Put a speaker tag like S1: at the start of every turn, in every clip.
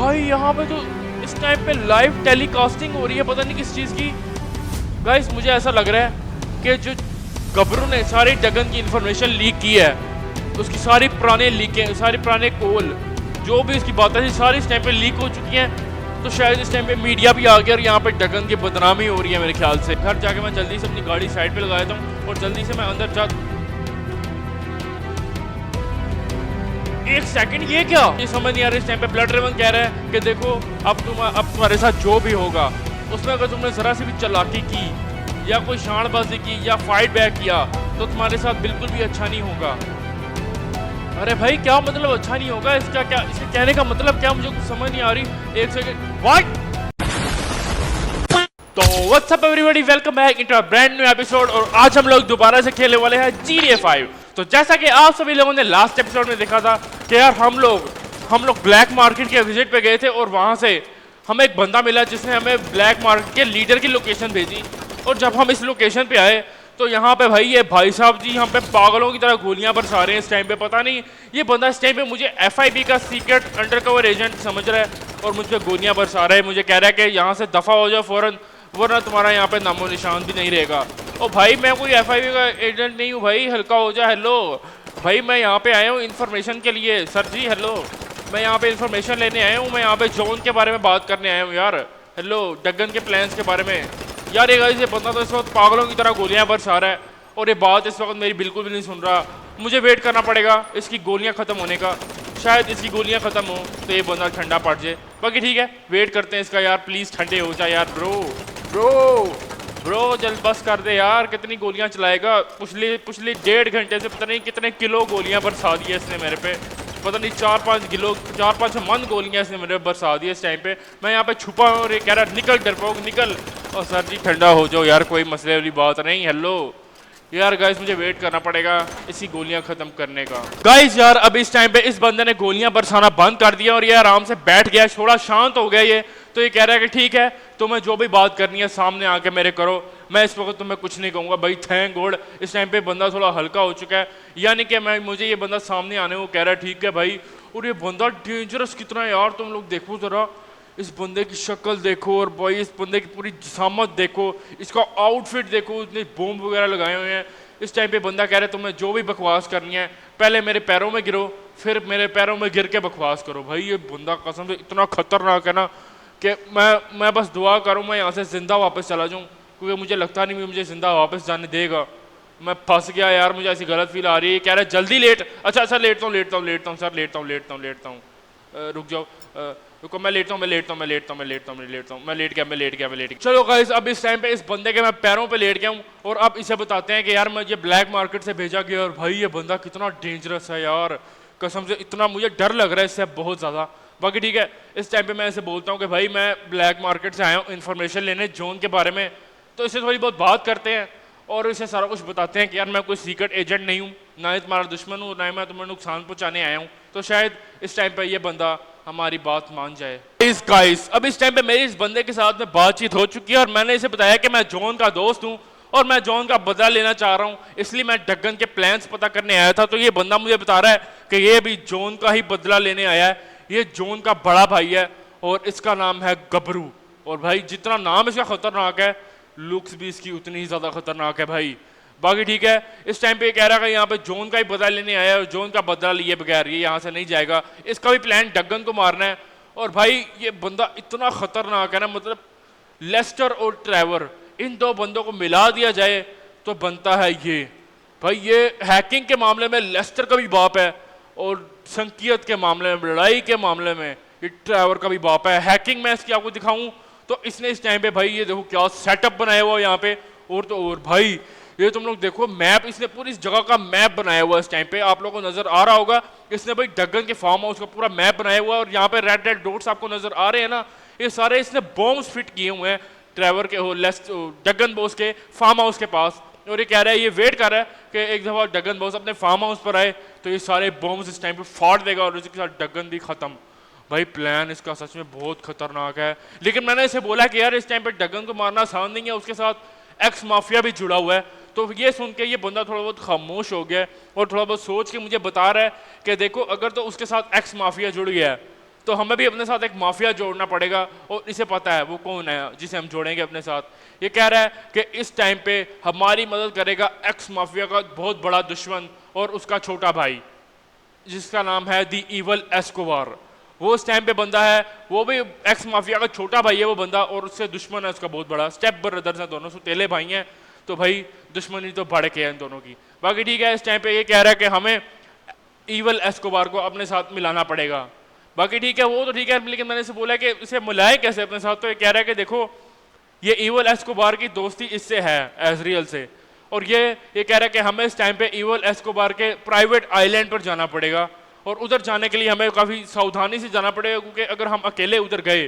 S1: भाई यहाँ पे तो इस टाइम पे लाइव टेलीकास्टिंग हो रही है, पता नहीं किस चीज़ की। गाइस मुझे ऐसा लग रहा है कि जो गबरू ने सारी डगन की इंफॉर्मेशन लीक की है, उसकी सारी पुराने लीकें, सारे पुराने कॉल, जो भी उसकी बातें थी सारी इस टाइम पे लीक हो चुकी हैं। तो शायद इस टाइम पे मीडिया भी आ गया और यहाँ पे डगन की बदनामी हो रही है मेरे ख्याल से। घर जाके मैं जल्दी से अपनी गाड़ी साइड पे लगा देता हूँ और जल्दी से मैं अंदर जा। एक सेकंड, ये क्या? ये समझ नहीं आ रहा। इस टाइम पे ब्लड रेवन कह रहा है कि देखो अब तुम्हारे साथ जो भी होगा उसमें अगर तुमने जरा सी भी चालाकी की या कोई शानबाजी की या फाइट बैक किया तो तुम्हारे साथ बिल्कुल भी अच्छा नहीं होगा। अरे भाई क्या मतलब अच्छा नहीं होगा? इसका क्या, इसके कहने का मतलब क्या? मुझे कुछ समझ नहीं आ रही। एक सेकंड, व्हाट? तो what's up everybody, welcome back into a brand new episode. और आज हम लोग दोबारा से खेलने वाले हैं GTA 5। तो जैसा कि आप सभी लोगों ने लास्ट एपिसोड में देखा था कि यार हम लोग ब्लैक मार्केट के विजिट पे गए थे और वहां से हमें एक बंदा मिला जिसने हमें ब्लैक मार्केट के लीडर की लोकेशन भेजी। और जब हम इस लोकेशन पे आए तो यहाँ पे भाई ये भाई साहब जी यहाँ पे पागलों की तरह गोलियां बरसा रहे हैं। इस टाइम पे पता नहीं ये बंदा इस टाइम पे मुझे FIB का सीक्रेट अंडरकवर एजेंट समझ रहा है और मुझ पे गोलियां बरसा रहा है। मुझे कह रहा है कि यहाँ से दफा हो जाओ फौरन, वरना तुम्हारा यहाँ पे नामो निशान भी नहीं रहेगा। ओ भाई मैं कोई FIB का एजेंट नहीं हूँ भाई, हल्का हो जा। हेलो भाई, मैं यहाँ पे आया हूँ इन्फॉर्मेशन के लिए। सर जी हेलो, मैं यहाँ पे इन्फॉर्मेशन लेने आया हूँ। मैं यहाँ पे जोन के बारे में बात करने आया हूँ यार। हेलो, डगन के प्लान्स के बारे में। यार ये बंदा तो इस वक्त पागलों की तरह गोलियां बरसा रहा है और ये बात इस वक्त मेरी बिल्कुल भी नहीं सुन रहा। मुझे वेट करना पड़ेगा इसकी गोलियां खत्म होने का। शायद इसकी गोलियां खत्म हो तो ये बंदा ठंडा पड़ जाए। बाकी ठीक है, वेट करते हैं इसका। यार प्लीज ठंडे हो जाए यार। ब्रो ब्रो ब्रो जल्द बस कर दे यार, कितनी गोलियां चलाएगा? पिछले 1.5 घंटे से पता नहीं कितने किलो गोलियां बरसा दी है इसने मेरे पे। पता नहीं 4-5 मन गोलियां इसने मेरे बरसा दी है इस टाइम पे। मैं यहाँ पे छुपा हूँ और ये कह रहा निकल डरपोक निकल। और सर जी ठंडा हो जाओ यार, कोई मसले वाली बात नहीं। हेलो यार गाइस, मुझे वेट करना पड़ेगा इसी गोलियां खत्म करने का। गाइस यार अब इस टाइम पे इस बंदे ने गोलियां बरसाना बंद कर दिया और ये आराम से बैठ गया, थोड़ा शांत हो गया ये। तो ये कह रहा है कि ठीक है, तुम्हें जो भी बात करनी है सामने आके मेरे करो, मैं इस वक्त तुम्हें कुछ नहीं कहूँगा। भाई थैंक गॉड इस टाइम पे बंदा थोड़ा हल्का हो चुका है। यानी कि मुझे ये बंदा सामने आने को कह रहा है ठीक है भाई। और ये बंदा डेंजरस कितना है यार, तुम लोग देखो जरा इस बंदे की शक्ल देखो और भाई इस बंदे की पूरी जिसामत देखो, इसका आउटफिट देखो, इतने बॉम्ब वगैरह लगाए हुए हैं। इस टाइम पे बंदा कह रहा है तुम्हें जो भी बकवास करनी है पहले मेरे पैरों में गिरो, फिर मेरे पैरों में गिर के बकवास करो। भाई ये बंदा कसम से इतना खतरनाक है ना कि मैं बस दुआ करूँ मैं यहाँ से ज़िंदा वापस चला जाऊँ, क्योंकि मुझे लगता नहीं मुझे ज़िंदा वापस जाने देगा। मैं फंस गया यार, मुझे ऐसी गलत फील आ रही है। कह रहा है जल्दी लेट। अच्छा लेटता हूँ सर, लेटता हूँ। रुक जाओ, रुको, मैं लेट गया। चलो गाइस अब इस टाइम पे इस बंदे के मैं पैरों पे लेट गया हूँ और अब इसे बताते हैं कि यार मुझे ब्लैक मार्केट से भेजा गया। और भाई ये बंदा कितना डेंजरस है यार, कसम से इतना मुझे डर लग रहा है इससे बहुत ज़्यादा। बाकी ठीक है, इस टाइम पे मैं इसे बोलता हूँ कि भाई मैं ब्लैक मार्केट से आया हूँ इन्फॉर्मेशन लेने जोन के बारे में। तो इससे थोड़ी बहुत बात करते हैं और इसे सारा कुछ बताते हैं कि यार मैं कोई सीक्रेट एजेंट नहीं हूँ, ना ही तुम्हारा दुश्मन हूँ, ना ही मैं तुम्हें नुकसान पहुँचाने आया हूँ। तो शायद इस टाइम पे ये बंदा हमारी बात मान जाए। गाइस अब इस टाइम पे मेरी इस बंदे के साथ में बातचीत हो चुकी है और मैंने इसे बताया कि मैं जॉन का दोस्त हूँ और मैं जॉन का बदला लेना चाह रहा हूँ, इसलिए मैं डगन के प्लान्स पता करने आया था। तो ये बंदा मुझे बता रहा है कि ये भी जॉन का ही बदला लेने आया है। ये जॉन का बड़ा भाई है और इसका नाम है गबरू। और भाई जितना नाम इसका खतरनाक है, लुक्स भी इसकी उतनी ही ज्यादा खतरनाक है भाई। बाकी ठीक है, इस टाइम पे कह रहा है कि यहाँ पे जोन का ही बदला लेने आया है और जोन का बदला लिए बगैर ये यहाँ से नहीं जाएगा। इसका भी प्लान डगन को मारना है। और भाई ये बंदा इतना खतरनाक है ना, मतलब लेस्टर और ट्रेवर इन दो बंदों को मिला दिया जाए तो बनता है ये। भाई ये हैकिंग के मामले में लेस्टर का भी बाप है और संकियत के मामले में, लड़ाई के मामले में ये ट्रेवर का भी बाप है। हैकिंग में इसकी आपको दिखाऊं तो इसने इस टाइम पे भाई ये देखो क्या सेटअप बनाया हुआ यहाँ पे। और तो और भाई ये तुम लोग देखो मैप, इसने पूरी इस जगह का मैप बनाया हुआ है। इस टाइम पे आप लोगों को नजर आ रहा होगा, इसने भाई डगन के फार्म हाउस का पूरा मैप बनाया हुआ है। और यहाँ पे रेड डॉट्स आपको नजर आ रहे हैं ना, ये सारे इसने बॉम्ब्स फिट किए हुए हैं ट्रेवर के डगन बॉस के फार्म हाउस के पास। और ये कह रहा है, ये वेट कर रहा है कि एक दफा डगन बॉस अपने फार्म हाउस पर आए तो ये सारे बॉम्ब्स इस टाइम पे फाड़ देगा और इसके साथ डगन भी खत्म। भाई प्लान इसका सच में बहुत खतरनाक है। लेकिन मैंने इसे बोला कि यार इस टाइम पे डगन को मारना आसान नहीं है, उसके साथ एक्स माफिया भी जुड़ा हुआ है। तो ये सुन के ये बंदा थोड़ा बहुत खामोश हो गया और थोड़ा बहुत सोच के मुझे बता रहा है कि देखो अगर तो उसके साथ एक्स माफिया जुड़ गया है तो हमें भी अपने साथ एक माफिया जोड़ना पड़ेगा और इसे पता है वो कौन है जिसे हम जोड़ेंगे अपने साथ। ये कह रहा है कि इस टाइम पे हमारी मदद करेगा एक्स माफिया का बहुत बड़ा दुश्मन और उसका छोटा भाई जिसका नाम है दी इवल एस्कोबार। वो उस टाइम पे बंदा है, वो भी एक्स माफिया का छोटा भाई है वो बंदा, और उससे दुश्मन है उसका बहुत बड़ा। स्टेप ब्रदर्स हैं दोनों, सौतेले भाई हैं, तो भाई दुश्मनी तो बढ़ के है इन दोनों की। बाकी ठीक है, इस टाइम पे ये कह रहा है कि हमें इवल एस्कोबार को अपने साथ मिलाना पड़ेगा। बाकी ठीक है, वो तो ठीक है, लेकिन मैंने इसे बोला कि इसे मिलाए कैसे अपने साथ, तो ये कह रहा है कि देखो ये इवल एस्कोबार की दोस्ती इससे है एजरियल से, और ये कह रहा है कि हमें इस टाइम पे इवल एस्कोबार के प्राइवेट आइलैंड पर जाना पड़ेगा, और उधर जाने के लिए हमें काफ़ी सावधानी से जाना पड़ेगा, क्योंकि अगर हम अकेले उधर गए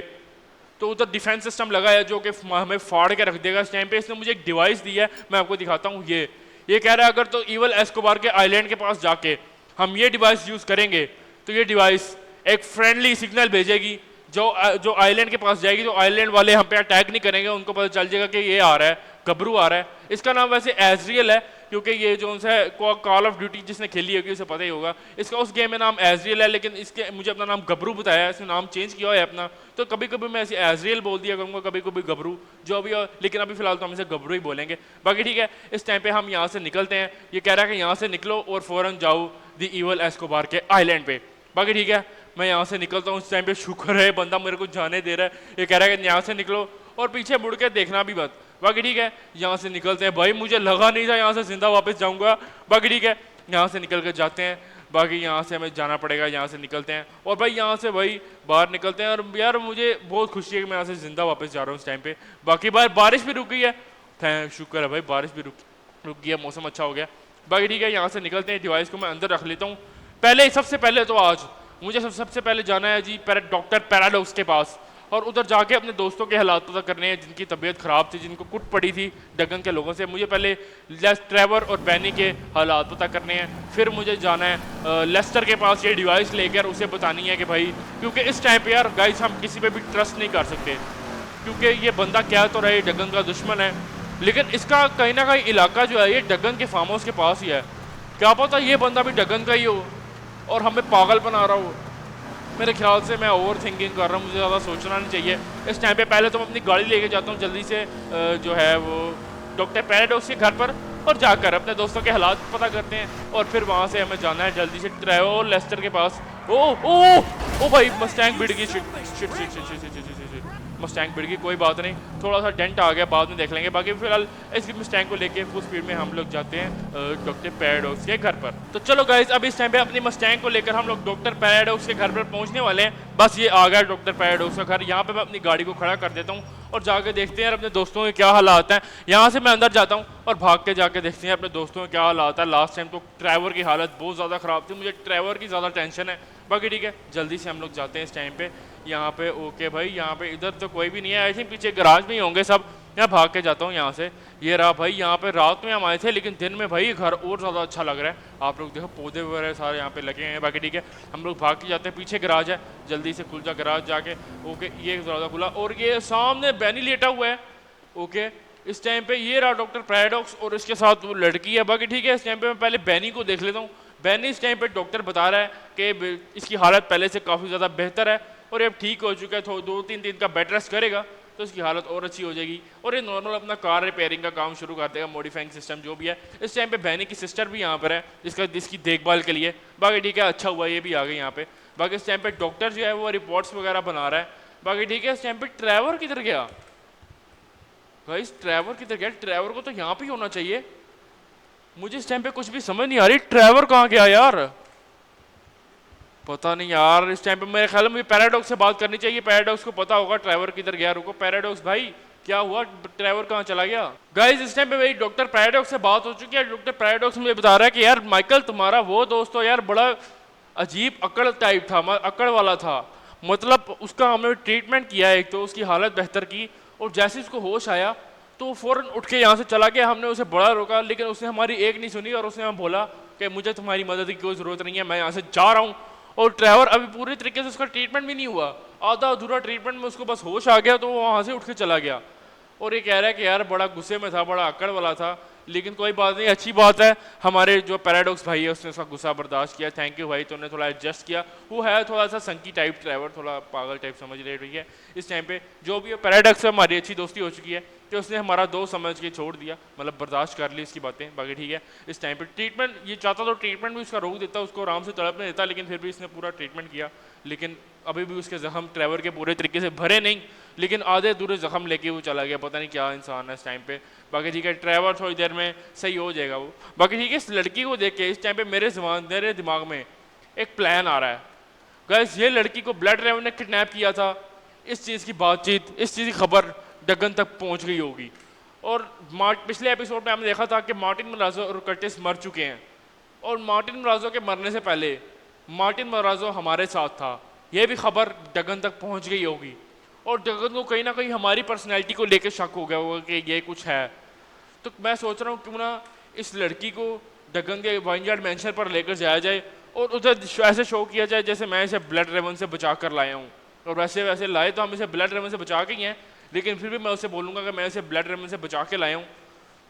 S1: तो उधर डिफेंस सिस्टम लगा है जो कि हमें फाड़ के रख देगा। इस टाइम पे इसने मुझे एक डिवाइस दी है, मैं आपको दिखाता हूँ। ये कह रहा है अगर तो इवल एस्कोबार के आइलैंड के पास जाके हम ये डिवाइस यूज़ करेंगे तो ये डिवाइस एक फ्रेंडली सिग्नल भेजेगी, जो आइलैंड के पास जाएगी तो आइलैंड वाले हम पे अटैक नहीं करेंगे, उनको पता चल जाएगा कि ये आ रहा है, गबरू आ रहा है। इसका नाम वैसे एजरियल है, क्योंकि ये जो है कॉल ऑफ ड्यूटी जिसने खेली होगी उसे पता ही होगा, इसका उस गेम में नाम एजरियल है, लेकिन इसके मुझे अपना नाम गबरू बताया है, इसने नाम चेंज किया है अपना, तो कभी कभी मैं ऐसे एजरियल बोल दिया करूँगा, कभी कभी गबरू, जो भी हो, लेकिन अभी फिलहाल तो हम इसे गबरू ही बोलेंगे। बाकी ठीक है, इस टाइम पे हम यहाँ से निकलते हैं। ये कह रहा है कि यहाँ से निकलो और फ़ौरन जाओ दी इवल एस्कोबार के आइलैंड पे। बाकी ठीक है, मैं यहाँ से निकलता हूँ। इस टाइम पे शुक्र है बंदा मेरे को जाने दे रहा है। ये कह रहा है कि यहाँ से निकलो और पीछे मुड़ के देखना भी मत। बाकी ठीक है, यहाँ से निकलते हैं। भाई मुझे लगा नहीं था यहाँ से जिंदा वापस जाऊँगा। बाकी ठीक है, यहाँ से निकल कर जाते हैं। बाकी यहाँ से हमें जाना पड़ेगा, यहाँ से निकलते हैं और भाई यहाँ से भाई बाहर निकलते हैं। और यार मुझे बहुत खुशी है कि मैं यहाँ से जिंदा वापस जा रहा हूँ इस टाइम पे। बाकी बारिश भी रुक गई है, शुक्र है भाई, बारिश भी रुक गई है, मौसम अच्छा हो गया। बाकी ठीक है, यहाँ से निकलते हैं। डिवाइस को मैं अंदर रख लेता हूँ। सबसे पहले तो आज मुझे सबसे पहले जाना है जी डॉक्टर पैराडॉक्स के पास, और उधर जाके अपने दोस्तों के हालात पता करने हैं जिनकी तबीयत ख़राब थी, जिनको कुट पड़ी थी डगन के लोगों से। मुझे पहले ट्रेवर और बैनी के हालात पता करने हैं, फिर मुझे जाना है लेस्टर के पास ये डिवाइस लेकर उसे बतानी है कि भाई, क्योंकि इस टाइम पे यार गाइस हम किसी पे भी ट्रस्ट नहीं कर सकते, क्योंकि ये बंदा क्या तो रहे डगन का दुश्मन है, लेकिन इसका कहीं ना कहीं इलाका जो है ये डगन के फार्म हाउस के पास ही है। क्या पता ये बंदा भी डगन का ही हो और हमें पागल बना रहा हो। मेरे ख्याल से मैं ओवर थिंकिंग कर रहा हूँ, मुझे ज़्यादा सोचना नहीं चाहिए इस टाइम पे। पहले तो मैं अपनी गाड़ी लेके जाता हूँ जल्दी से जो है वो डॉक्टर पैराडॉक्स के घर पर, और जाकर अपने दोस्तों के हालात पता करते हैं, और फिर वहाँ से हमें जाना है जल्दी से ट्रेवर लेस्टर के पास। ओ ओ ओ भाई मस्टैंग भिड़ गई, मस्टैंग भिड़ गई, कोई बात नहीं, थोड़ा सा डेंट आ गया, बाद में देख लेंगे। बाकी फिलहाल इस मस्टैंग को लेके फुल स्पीड में हम लोग जाते हैं डॉक्टर पैराडॉक्स के घर पर। तो चलो गाइस, अब इस टाइम पे अपनी मस्टैंग को लेकर हम लोग डॉक्टर पैराडॉक्स के घर पर पहुंचने वाले हैं। बस ये आ गया डॉक्टर पैराडॉक्स का घर। यहाँ पे मैं अपनी गाड़ी को खड़ा कर देता हूँ और जाके देखते हैं अपने दोस्तों के क्या हालात हैं। यहाँ से मैं अंदर जाता हूँ और भाग के जाके देखते हैं अपने दोस्तों के क्या हालात है। लास्ट टाइम तो ट्रेवर की हालत बहुत ज़्यादा ख़राब थी, मुझे ट्रेवर की ज़्यादा टेंशन है। बाकी ठीक है, जल्दी से हम लोग जाते हैं इस टाइम पे यहाँ पे। ओके भाई, यहाँ पे इधर तो कोई भी नहीं है, आई थिंक पीछे गराज में ही होंगे सब। मैं भाग के जाता हूँ यहाँ से। ये रहा भाई, यहाँ पे रात में हम आए थे, लेकिन दिन में भाई घर और ज़्यादा अच्छा लग रहा है। आप लोग देखो पौधे वगैरह सारे यहाँ पे लगे हैं। बाकी ठीक है, हम लोग भाग के जाते हैं। पीछे गराज है, जल्दी से खुल जा गराज जाके। ओके, ये ज़्यादा खुला, और ये सामने बैनी लेटा हुआ है। ओके, इस टाइम पे ये रहा डॉक्टर पैराडॉक्स और इसके साथ वो लड़की है। बाकी ठीक है, इस टाइम पे मैं पहले बैनी को देख लेता हूँ। बैनी इस टाइम पे डॉक्टर बता रहा है कि इसकी हालत पहले से काफ़ी ज़्यादा बेहतर है और ये अब ठीक हो चुका है, तो 2-3 दिन का बेड रेस्ट करेगा तो इसकी हालत और अच्छी हो जाएगी, और ये नॉर्मल अपना कार रिपेयरिंग का काम शुरू कर देगा, मॉडिफाइंग सिस्टम जो भी है। इस टाइम पे बैनी की सिस्टर भी यहाँ पर है जिसकी देखभाल के लिए। बाकी ठीक है, अच्छा हुआ ये भी आ गई यहाँ पे। बाकी इस टाइम पे डॉक्टर जो है वो रिपोर्ट्स वगैरह बना रहा है। बाकी ठीक है, इस टाइम पे ट्रेवर किधर गया गाइस? ट्रेवर किधर गया? ट्रेवर को तो यहाँ पे ही होना चाहिए। मुझे इस टाइम पे कुछ भी समझ नहीं आ रही, ट्रेवर कहाँ गया यार? पता नहीं यार। इस टाइम पे मेरे ख्याल में पैराडॉक्स से बात करनी चाहिए, पैराडॉक्स को पता होगा ट्रेवर किधर गया। रुको पैराडॉक्स भाई, क्या हुआ? ट्रेवर कहाँ चला गया? गाइस इस टाइम पे मेरी डॉक्टर पैराडॉक्स से बात हो चुकी है। डॉक्टर पैराडॉक्स मुझे बता रहा है कि यार माइकल तुम्हारा वो दोस्त हो यार, बड़ा अजीब अकड़ टाइप था, अकड़ वाला था। मतलब उसका हमने ट्रीटमेंट किया एक तो उसकी हालत बेहतर की, और जैसे उसको होश आया तो वो फ़ौरन उठ के यहाँ से चला गया। हमने उसे बड़ा रोका, लेकिन उसने हमारी एक नहीं सुनी और उसने हमें बोला कि मुझे तुम्हारी मदद की कोई ज़रूरत नहीं है, मैं यहाँ से जा रहा हूँ। और ट्रेवर अभी पूरी तरीके से उसका ट्रीटमेंट भी नहीं हुआ, आधा अधूरा ट्रीटमेंट में उसको बस होश आ गया तो वो वहाँ से उठ के चला गया। और ये कह रहा है कि यार बड़ा गुस्से में था, बड़ा अकड़ वाला था, लेकिन कोई बात नहीं, अच्छी बात है। हमारे जो पैराडॉक्स भाई है उसने उसका गुस्सा बर्दाश्त किया, थैंक यू भाई, तूने थोड़ा एडजस्ट किया। वो है थोड़ा सा संकी टाइप ड्राइवर, थोड़ा पागल टाइप समझ ले रही है इस टाइम पे। जो भी पैराडॉक्स से हमारी अच्छी दोस्ती हो चुकी है कि उसने हमारा दोस्त समझ के छोड़ दिया, मतलब बर्दाश्त कर ली इसकी बातें, बाकी ठीक है। इस टाइम पे ट्रीटमेंट ये चाहता तो ट्रीटमेंट भी उसका रोक देता, उसको आराम से तड़पने देता, लेकिन फिर भी इसने पूरा ट्रीटमेंट किया। लेकिन अभी भी उसके जख्म ट्रेवर के पूरे तरीके से भरे नहीं, लेकिन आधे अधूरे जख्म लेके वो चला गया, पता नहीं क्या इंसान है इस टाइम पे। बाकी ठीक है, ट्रेवर थोड़ी देर में सही हो जाएगा वो। बाकी ठीक है, इस लड़की को देख के इस टाइम पे मेरे दिमाग में एक प्लान आ रहा है। गाइस, ये लड़की को ब्लड ट्रेवर ने किडनैप किया था, इस चीज़ की बातचीत, इस चीज़ की खबर डगन तक पहुंच गई होगी। और पिछले एपिसोड में हमने देखा था कि मार्टिन मराजो और कर्टिस मर चुके हैं, और मार्टिन मराजो के मरने से पहले मार्टिन मराजो हमारे साथ था, यह भी खबर डगन तक पहुंच गई होगी। और डगन को कहीं ना कहीं हमारी पर्सनैलिटी को लेकर शक हो गया होगा कि ये कुछ है। तो मैं सोच रहा हूँ क्यों ना इस लड़की को डगन के वाइनयार्ड मैंशन पर लेकर जाया जाए और उधर ऐसे शो किया जाए जैसे मैं इसे ब्लड रेवन से बचा कर लाया हूँ। और वैसे वैसे लाए तो हम इसे ब्लड रेवन से बचा के ही हैं, लेकिन फिर भी मैं उसे बोलूँगा कि मैं इसे ब्लड रेवन से बचा के लाया हूँ।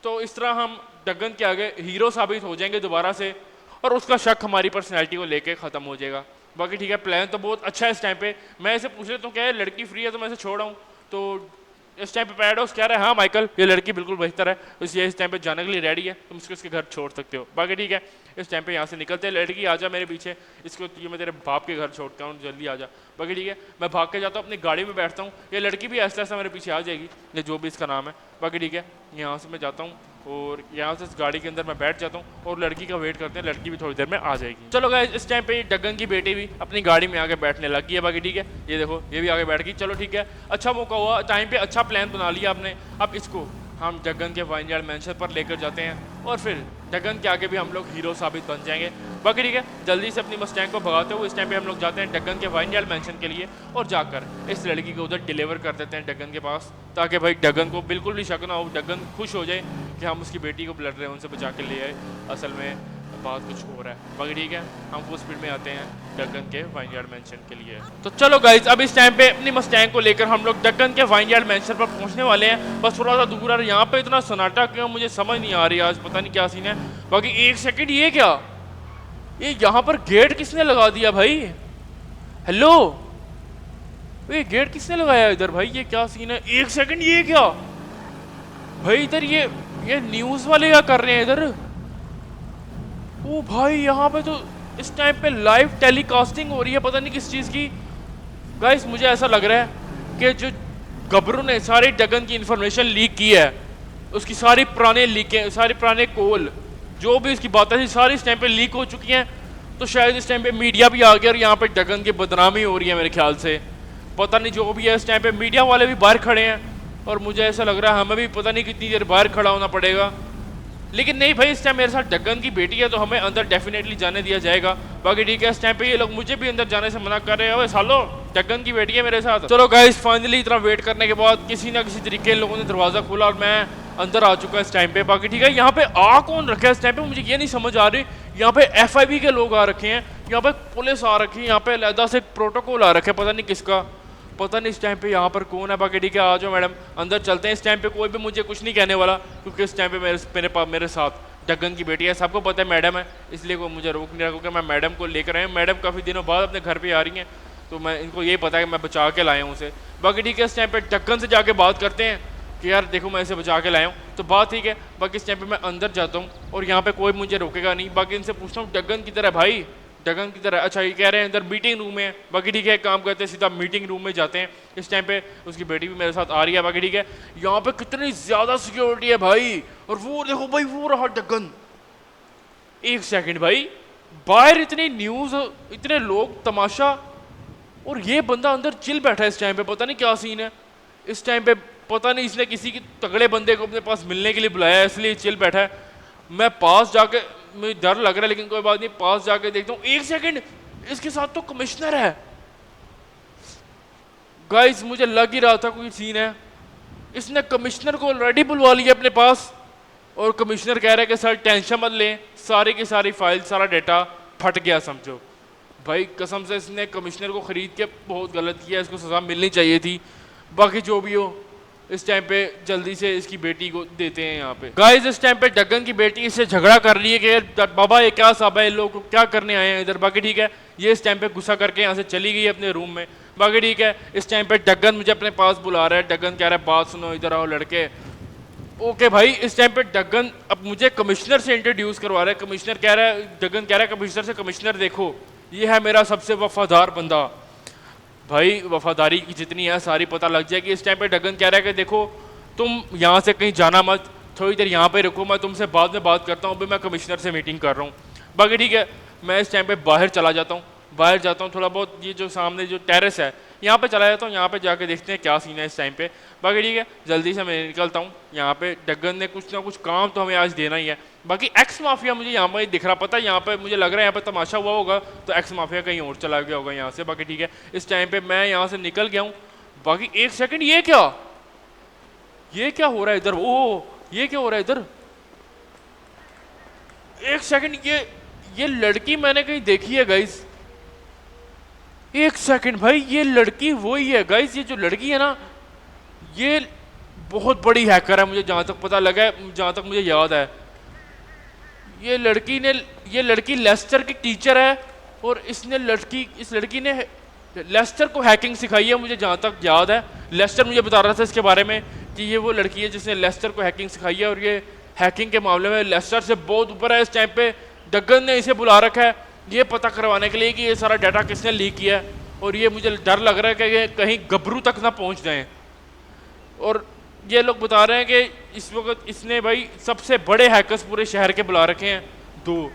S1: तो इस तरह हम डगन के आगे हीरो साबित हो जाएंगे दोबारा से, और उसका शक हमारी पर्सनैलिटी को लेके ख़त्म हो जाएगा। बाकी ठीक है, प्लान तो बहुत अच्छा है इस टाइम पे। मैं इसे पूछ लेता हूँ क्या है लड़की फ्री है तो मैं इसे छोड़ आऊँ। तो इस टाइम पे पैराडॉक्स कह रहा है हाँ माइकल, ये लड़की बिल्कुल बेहतर है, इसलिए इस टाइम पे जाने के लिए रेडी है, तुम इसको इसके घर छोड़ सकते हो। बाकी ठीक है, इस टाइम पे यहाँ से निकलते हैं। लड़की आजा मेरे पीछे, इसको ये मैं तेरे बाप के घर छोड़ता हूँ, जल्दी आजा। बाकी ठीक है, मैं भाग के जाता हूँ, अपनी गाड़ी में बैठता हूँ। ये लड़की भी ऐसा ऐसा मेरे पीछे आ जाएगी, ये जो भी इसका नाम है। बाकी ठीक है, यहाँ से मैं जाता हूँ और यहाँ से इस गाड़ी के अंदर मैं बैठ जाता हूँ और लड़की का वेट करते हैं, लड़की भी थोड़ी देर में आ जाएगी। चलो गाइस, इस टाइम पे डगन की बेटी भी अपनी गाड़ी में आके बैठने लग गई है। बाकी ठीक है, ये देखो ये भी आगे बैठ गई। चलो ठीक है, अच्छा मौका हुआ, टाइम पे अच्छा प्लान बना लिया आपने। अब इसको हम डगन के वाइनयार्ड मैंशन पर लेकर जाते हैं और फिर डगन के आगे भी हम लोग हीरो साबित बन जाएंगे। बाकी ठीक है, जल्दी से अपनी मस्टैंग को भगाते हुए इस टाइम पे हम लोग जाते हैं डगन के वाइनयार्ड मैंशन के लिए और जाकर इस लड़की को उधर डिलीवर कर देते हैं डगन के पास, ताकि भाई डगन को बिल्कुल भी शक ना हो, डगन खुश हो जाए कि हम उसकी बेटी को ब्लड रेवन से बचा के ले आए। असल में बात कुछ हो रहा है। बाकी ठीक है, हम फुल स्पीड में आते हैं डगन के वाइनयार्ड मैंशन के लिए। तो चलो गाइस, अब इस टाइम पे अपनी मस्टैंग को लेकर हम लोग डगन के वाइनयार्ड मैंशन पर पहुंचने वाले हैं। बस थोड़ा सा दूर है, यहाँ पे इतना सन्नाटा क्यों मुझे समझ नहीं आ रही आज, पता नहीं क्या सीन है। बाकी एक सेकंड, ये क्या, ये यहाँ पर गेट किसने लगा दिया भाई? हेलो, ये गेट किसने लगाया इधर भाई? ये क्या सीन है? एक सेकंड, ये क्या भाई इधर ये न्यूज वाले क्या कर रहे हैं इधर? ओ भाई, यहाँ पे तो इस टाइम पे लाइव टेलीकास्टिंग हो रही है, पता नहीं किस चीज़ की। गाइस, मुझे ऐसा लग रहा है कि जो गबरू ने सारी डगन की इंफॉर्मेशन लीक की है, उसकी सारी पुराने लीकें, सारे पुराने कॉल, जो भी उसकी बातें थी सारी इस टाइम पे लीक हो चुकी हैं। तो शायद इस टाइम पे मीडिया भी आ गया और यहाँ पे डगन की बदनामी हो रही है मेरे ख्याल से। पता नहीं जो भी है, इस टाइम पे मीडिया वाले भी बाहर खड़े हैं और मुझे ऐसा लग रहा है हमें भी पता नहीं कितनी देर बाहर खड़ा होना पड़ेगा। लेकिन नहीं भाई, इस टाइम मेरे साथ डगन की बेटी है तो हमें अंदर डेफिनेटली जाने दिया जाएगा। बाकी ठीक है, इस टाइम पे ये लोग मुझे भी अंदर जाने से मना कर रहे हैं। सालो, डगन की बेटी है मेरे साथ। चलो गाइस, फाइनली इतना वेट करने के बाद किसी ना किसी तरीके इन लोगों ने दरवाजा खोला और मैं अंदर आ चुका है इस टाइम पे। बाकी ठीक है, यहाँ पे आ कौन रखा है इस टाइम पे मुझे ये नहीं समझ आ रही। यहाँ पे FIB के लोग आ रखे हैं, यहाँ पे पुलिस आ रखी है, यहाँ पे अलहदा से प्रोटोकॉल आ रखे हैं, पता नहीं किसका, पता नहीं इस टाइम पे यहाँ पर कौन है। बाकी ठीक है, आ जाओ मैडम, अंदर चलते हैं। इस टाइम पे कोई भी मुझे कुछ नहीं कहने वाला, क्योंकि इस टाइम पे मेरे साथ डगन की बेटी है। सबको पता है मैडम है, इसलिए कोई मुझे रोक नहीं रहा, क्योंकि मैं मैडम को लेकर आया हूँ। मैडम काफ़ी दिनों बाद अपने घर पे आ रही हैं, तो मैं इनको ये पता है कि मैं बचा के लाया हूँ उसे। बाकी ठीक है, इस टाइम पे डगन से जाके बात करते हैं कि यार देखो मैं इसे बचा के लाया हूँ, तो बात ठीक है। बाकी इस टाइम पे मैं अंदर जाता हूँ और यहाँ पे कोई मुझे रोकेगा नहीं। बाकी इनसे पूछता हूँ डगन किधर है भाई, डगन की तरह। अच्छा, ये कह रहे हैं अंदर मीटिंग रूम में। बाकी ठीक है, काम करते हैं, सीधा मीटिंग रूम में जाते हैं। इस टाइम पे उसकी बेटी भी मेरे साथ आ रही है। बाकी ठीक है, यहाँ पे कितनी ज्यादा सिक्योरिटी है भाई, और वो देखो भाई, वो रहा डगन। एक सेकंड भाई, बाहर इतनी न्यूज, इतने लोग, तमाशा, और ये बंदा अंदर चिल बैठा है इस टाइम पे, पता नहीं क्या सीन है इस टाइम पे। पता नहीं इसने किसी की तगड़े बंदे को अपने पास मिलने के लिए बुलाया है, इसलिए चिल बैठा है। मैं पास जाके, मुझे डर लग रहा है लेकिन कोई बात नहीं, पास जाके देखता हूँ। एक सेकंड, इसके साथ तो कमिश्नर है गाइस, मुझे लग ही रहा था कोई सीन है। इसने कमिश्नर को ऑलरेडी बुलवा लिया अपने पास, और कमिश्नर कह रहा है कि सर टेंशन मत लें, सारी की सारी फाइल, सारा डेटा फट गया समझो। भाई कसम से इसने कमिश्नर को खरीद के बहुत गलत किया, इसको सजा मिलनी चाहिए थी। बाकी जो भी हो, इस टाइम पे जल्दी से इसकी बेटी को देते हैं यहाँ पे। गाइस इस टाइम पे डगन की बेटी इससे झगड़ा कर रही है कि बाबा ये क्या साहब है, लोग क्या करने आए हैं इधर। बाकी ठीक है, ये इस टाइम पे गुस्सा करके यहाँ से चली गई अपने रूम में। बाकी ठीक है, इस टाइम पे डगन मुझे अपने पास बुला रहा है। डगन कह रहा है बात सुनो, इधर आओ लड़के। ओके भाई, इस टाइम पे डगन अब मुझे कमिश्नर से इंट्रोड्यूस करवा रहा है। कमिश्नर कह रहा है, डगन कह रहा है कमिश्नर से, कमिश्नर देखो ये है मेरा सबसे वफादार बंदा। भाई वफादारी की जितनी है सारी पता लग जाएगी। इस टाइम पे डगन कह रहा है कि देखो तुम यहाँ से कहीं जाना मत, थोड़ी देर यहाँ पे रुको, मैं तुमसे बाद में बात करता हूँ, अभी मैं कमिश्नर से मीटिंग कर रहा हूँ। बाकी ठीक है, मैं इस टाइम पे बाहर चला जाता हूँ, बाहर जाता हूँ थोड़ा बहुत, ये जो सामने जो टेरेस है यहाँ पे चला जाता हूँ, यहाँ पे जाके देखते हैं क्या सीन है इस टाइम पे। बाकी ठीक है, जल्दी से मैं निकलता हूँ। यहाँ पे डगन ने कुछ ना कुछ काम तो हमें आज देना ही है। बाकी एक्स माफिया मुझे यहाँ पर दिख रहा, पता है यहाँ पे मुझे लग रहा है यहाँ पे तमाशा हुआ होगा, तो एक्स माफिया कहीं और चला गया होगा यहाँ से। बाकी ठीक है, इस टाइम पे मैं यहाँ से निकल गया हूँ। बाकी एक सेकंड, ये क्या हो रहा है इधर? ओ ये क्या हो रहा है इधर? एक सेकंड, ये लड़की मैंने कहीं देखी है गाइस। एक सेकंड भाई, ये लड़की वही है गाइस। ये जो लड़की है ना, ये बहुत बड़ी हैकर है, मुझे जहां तक पता लगा है, जहां तक मुझे याद है। ये लड़की लेस्टर की टीचर है, और इस लड़की ने लेस्टर को हैकिंग सिखाई है, मुझे जहां तक याद है। लेस्टर मुझे बता रहा था इसके बारे में कि ये वो लड़की है जिसने लेस्टर को हैकिंग सिखाई है, और ये हैकिंग के मामले में लेस्टर से बहुत ऊपर है। इस टाइम पे डगन ने इसे बुला रखा है ये पता करवाने के लिए कि ये सारा डाटा किसने लीक किया है, और ये मुझे डर लग रहा है कि ये कहीं गबरू तक ना पहुंच जाएं। और ये लोग बता रहे हैं कि इस वक्त इसने भाई सबसे बड़े हैकर्स पूरे शहर के बुला रखे हैं, 2।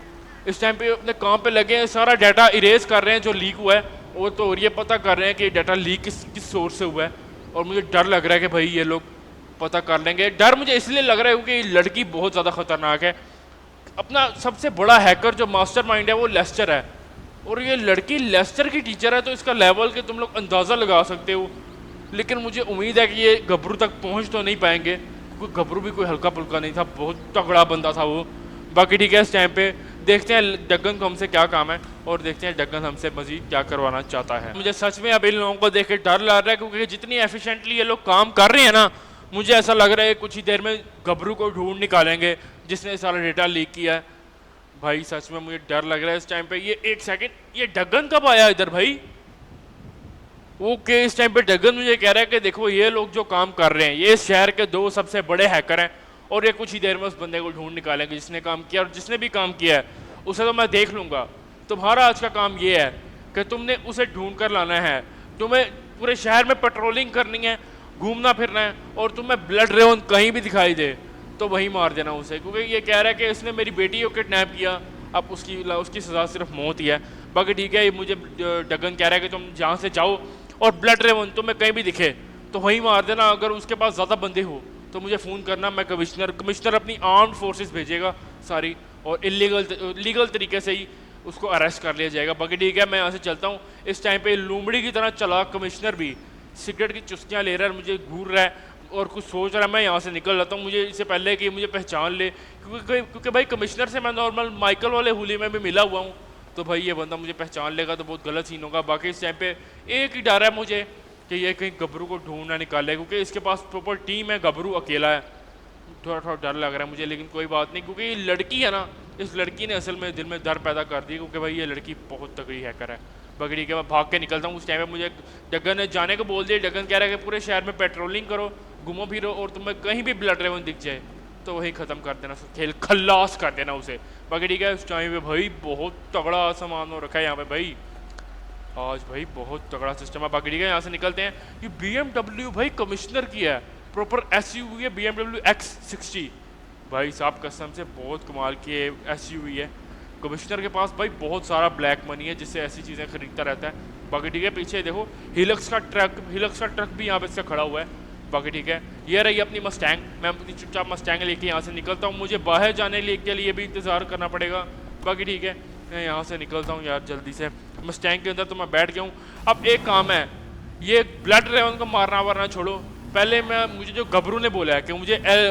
S1: इस टाइम पे अपने काम पे लगे हैं, सारा डाटा इरेज कर रहे हैं जो लीक हुआ है, और ये पता कर रहे हैं कि डाटा लीक किस सोर्स से हुआ है। और मुझे डर लग रहा है कि भाई ये लोग पता कर लेंगे। डर मुझे इसलिए लग रहा है क्योंकि ये लड़की बहुत ज़्यादा खतरनाक है। अपना सबसे बड़ा हैकर जो मास्टरमाइंड है वो लेस्टर है, और ये लड़की लेस्टर की टीचर है, तो इसका लेवल के तुम लोग अंदाज़ा लगा सकते हो। लेकिन मुझे उम्मीद है कि ये गबरू तक पहुंच तो नहीं पाएंगे, क्योंकि गबरू भी कोई हल्का पुल्का नहीं था, बहुत तगड़ा बंदा था वो। बाकी ठीक है, इस टाइम पे देखते हैं डगन को हमसे क्या काम है, और देखते हैं डगन हमसे मजीद क्या करवाना चाहता है। मुझे सच में अब इन लोगों को देख के डर लग रहा है, क्योंकि जितनी एफिशिएंटली ये लोग काम कर रहे हैं ना, मुझे ऐसा लग रहा है कुछ ही देर में गबरू को ढूंढ निकालेंगे जिसने सारा डेटा लीक किया है। भाई सच में मुझे डर लग रहा है इस टाइम पे। ये एक सेकंड, ये डगन कब आया इधर भाई? ओके, इस टाइम पे डगन मुझे कह रहा है कि देखो ये लोग जो काम कर रहे हैं, ये शहर के 2 सबसे बड़े हैकर हैं, और ये कुछ ही देर में उस बंदे को ढूंढ निकालेंगे जिसने काम किया, और जिसने भी काम किया है उसे तो मैं देख लूँगा। तुम्हारा आज का काम ये है कि तुमने उसे ढूंढ कर लाना है, तुम्हें पूरे शहर में पेट्रोलिंग करनी है, घूमना फिरना है, और तुम्हें ब्लड रेवन कहीं भी दिखाई दे तो वहीं मार देना उसे, क्योंकि ये कह रहा है कि इसने मेरी बेटी को किडनैप किया, अब उसकी सज़ा सिर्फ मौत ही है। बाकी ठीक है, मुझे डगन कह रहा है कि तुम जहाँ से जाओ और ब्लड रेवन तुम्हें कहीं भी दिखे तो वहीं मार देना। अगर उसके पास ज़्यादा बंदे हो तो मुझे फ़ोन करना, मैं कमिश्नर अपनी आर्म्ड फोर्सेस भेजेगा सारी, और लीगल तरीके से ही उसको अरेस्ट कर लिया जाएगा। बाकी ठीक है, मैं यहाँ से चलता हूँ। इस टाइम पे लूमड़ी की तरह चला कमिश्नर भी सिगरेट की चुस्कियाँ ले रहा है, मुझे घूर रहा है और कुछ सोच रहा है। मैं यहाँ से निकल जाता हूँ, मुझे इससे पहले कि मुझे पहचान ले, क्योंकि भाई कमिश्नर से मैं नॉर्मल माइकल वाले होली में भी मिला हुआ हूँ, तो भाई ये बंदा मुझे पहचान लेगा तो बहुत गलत सीन होगा। बाकी इस टाइम पे एक ही डर है मुझे कि ये कहीं गबरू को ढूंढ ना निकाले, क्योंकि इसके पास प्रॉपर टीम है, गबरू अकेला है। थोड़ा डर लग रहा है मुझे, लेकिन कोई बात नहीं, क्योंकि ये लड़की है ना, इस लड़की ने असल में दिल में डर पैदा कर दी, क्योंकि भाई ये लड़की बहुत तगड़ी हैकर है। बाकी ठीक है, मैं भाग के निकलता हूँ। उस टाइम पे मुझे डगन ने जाने को बोल दिया। डगन कह रहा है कि पूरे शहर में पेट्रोलिंग करो, घूमो फिरो, और तुम्हें कहीं भी ब्लड रेवन दिख जाए तो वही ख़त्म कर देना, खेल खल्लास कर देना उसे। बाकी ठीक है, उस टाइम पे भाई बहुत तगड़ा सामान हो रखा है यहाँ पे भाई, आज भाई बहुत तगड़ा सिस्टम है। बाकी ठीक है, यहाँ से निकलते हैं। ये BMW भाई कमिश्नर की है, प्रॉपर SUV है, BMW X60। भाई साहब कसम से बहुत कमाल की SUV है। कमिश्नर के पास भाई बहुत सारा ब्लैक मनी है, जिससे ऐसी चीज़ें खरीदता रहता है। बाकी ठीक है, पीछे देखो हिलक्स का ट्रक भी यहाँ पे इसका खड़ा हुआ है। बाकी ठीक है, ये रही अपनी मस्टैंग। मैं अपनी चुपचाप मस्टैंग लेके यहाँ से निकलता हूँ, मुझे बाहर जाने के लिए भी इंतज़ार करना पड़ेगा। बाकी ठीक है, मैं यहाँ से निकलता हूँ यार जल्दी से। मस्टैंग के अंदर तो मैं बैठ गया हूँ। अब एक काम है, ये ब्लड रेवन को मारना वारना छोड़ो, पहले मुझे जो गबरू ने बोला है कि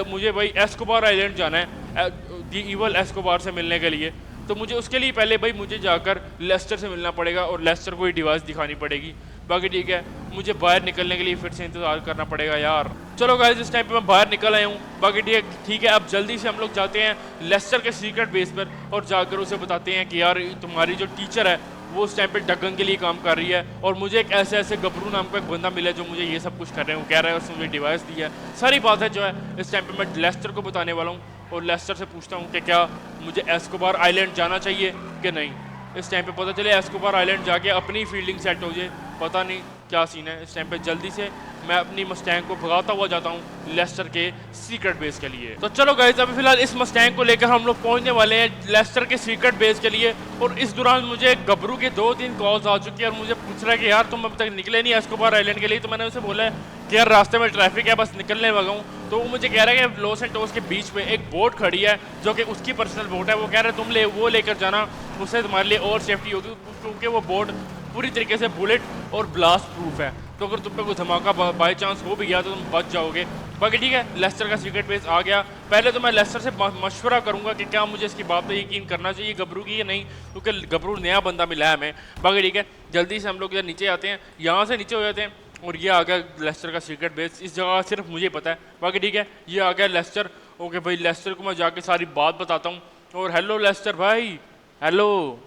S1: मुझे भाई एस्कोबार आइलैंड जाना है दी इवल एस्कोबार से मिलने के लिए, तो मुझे उसके लिए पहले भाई मुझे जाकर लेस्टर से मिलना पड़ेगा और लेस्टर को ही डिवाइस दिखानी पड़ेगी। बाकी ठीक है, मुझे बाहर निकलने के लिए फिर से इंतज़ार करना पड़ेगा यार। चलो गाइस इस टाइम पे मैं बाहर निकल आया हूँ। बाकी ठीक है, अब जल्दी से हम लोग जाते हैं लेस्टर के सीक्रेट बेस पर और जाकर उसे बताते हैं कि यार तुम्हारी जो टीचर है वो उस टाइम पे डगन के लिए काम कर रही है और मुझे एक ऐसे गबरू नाम का एक बंदा मिला है जो मुझे ये सब कुछ कर रहे हैं। वो कह रहा है उसने मुझे डिवाइस दिया है। सारी बात है जो है इस टाइम पे मैं लेस्टर को बताने वाला हूँ और लेस्टर से पूछता हूँ कि क्या मुझे एस्कोबार आइलैंड जाना चाहिए कि नहीं। इस टाइम पे पता चले एस्कोबार आइलैंड जाके अपनी फील्डिंग सेट हो जाए, पता नहीं क्या सीन है। इस टाइम पे जल्दी से मैं अपनी मस्टैंग को भगाता हुआ जाता हूँ लेस्टर के सीक्रेट बेस के लिए। तो चलो गाइस अभी फिलहाल इस मस्टैंग को लेकर हम लोग पहुंचने वाले हैं लेस्टर के सीक्रेट बेस के लिए। और इस दौरान मुझे गबरू के 2-3 कॉल्स आ चुकी है और मुझे पूछ रहा है कि यार तुम अब तक निकले नहीं एस्कोबार आइलैंड के लिए। तो मैंने उसे बोला है कि यार रास्ते में ट्रैफिक है, बस निकलने लगा हूँ। तो वो मुझे कह रहा है कि लॉस एंटोस के बीच में एक बोट खड़ी है जो कि उसकी पर्सनल बोट है। वो कह रहा है तुम वो लेकर जाना, उससे तुम्हारे लिए और सेफ्टी होगी क्योंकि वो बोट पूरी तरीके से बुलेट और ब्लास्ट प्रूफ है। तो अगर तुम पे कोई धमाका बाई चांस हो भी गया तो तुम बच जाओगे। बाकी ठीक है, लेस्टर का सीक्रेट बेस आ गया। पहले तो मैं लेस्टर से मशवरा करूंगा कि क्या मुझे इसकी बात पे यकीन करना चाहिए गबरू की या नहीं, क्योंकि गबरू नया बंदा मिला है हमें। बाकी ठीक है, जल्दी से हम लोग इधर नीचे आते हैं, यहाँ से नीचे हो जाते हैं और ये आ गया लेस्टर का सीक्रेट बेस। इस जगह सिर्फ मुझे पता है। बाकी ठीक है, ये आ गया लेस्टर। ओके भाई, लेस्टर को मैं जाके सारी बात बताता हूँ। और हेलो लेस्टर भाई, हेलो